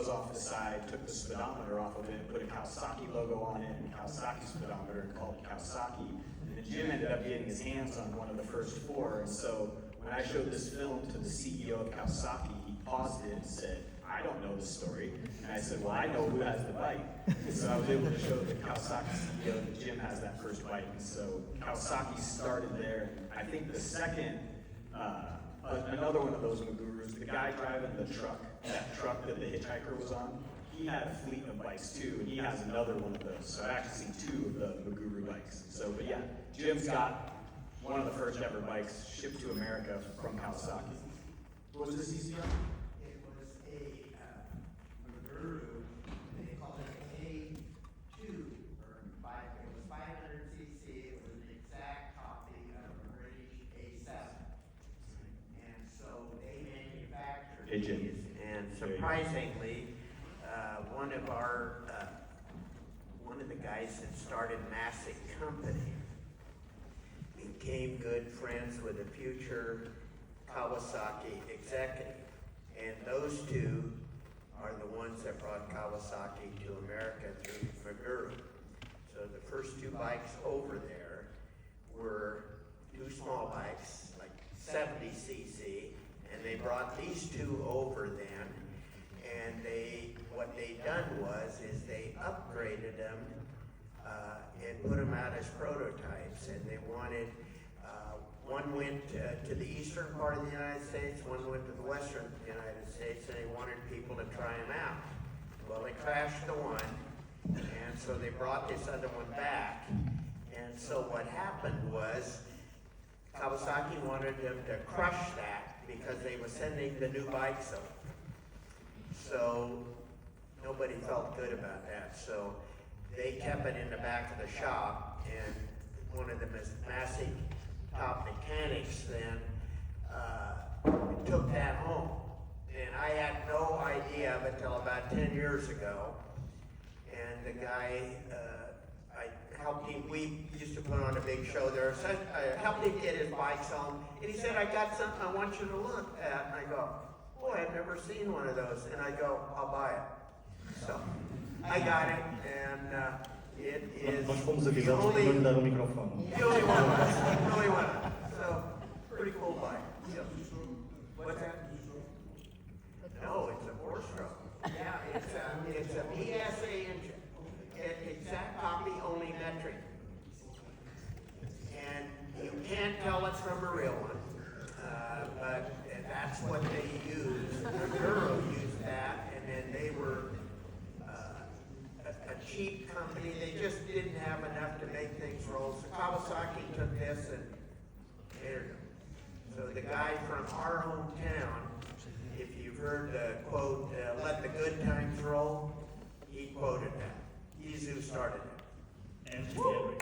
off the side, took the speedometer off of it, put a Kawasaki logo on it, and Kawasaki speedometer, and called it Kawasaki. And then Jim ended up getting his hands on one of the first four, and so when I showed this film to the CEO of Kawasaki, he paused it and said, "I don't know the story." And I said, "Well, I know who has the bike." And so I was able to show the Kawasaki CEO that Jim has that first bike. And so Kawasaki started there. I think the second, another one of those Magurus, the guy driving the truck, that truck that the hitchhiker was on, he had a fleet of bikes too, and he has another one of those. So I've actually seen two of the Maguru bikes. So, but yeah, Jim's got one of the first ever bikes shipped to America from Kawasaki. What was the CC on? It was a Maguru, they called it A2, or it was 500cc, it was an exact copy of a British A7. And so they manufactured these, and surprisingly, one of the guys that started Massic Company became good friends with a future Kawasaki executive, and those two are the ones that brought Kawasaki to America through Maguru. So the first two bikes over there were two small bikes, like 70cc, and they brought these two over then, and what they done was they upgraded them and put them out as prototypes, and they wanted, one went to the eastern part of the United States, one went to the western United States, and they wanted people to try them out. Well, they crashed the one, and so they brought this other one back. And so what happened was Kawasaki wanted them to crush that because they were sending the new bikes over. So nobody felt good about that. So they kept it in the back of the shop, and one of the massive top mechanics then took that home. And I had no idea of it until about 10 years ago. And the guy, I helped him, we used to put on a big show there. So I helped him get his bikes home. And he said, "I got something I want you to look at." And I go, "Boy, I've never seen one of those." And I go, "I'll buy it." So I got it, and it is the only one. So, pretty cool bike. Yep. What's that? No, it's a four-stroke. Yeah, it's a PSA engine. Exact copy, only metric. And you can't tell it's from a real one, but that's what they used. Capturou used that, and then they were a cheap company. They just didn't have enough to make things roll. So Kawasaki took this and aired them. So the guy from our hometown, if you've heard the quote, "Let the good times roll," he quoted that. He's who started it. And he will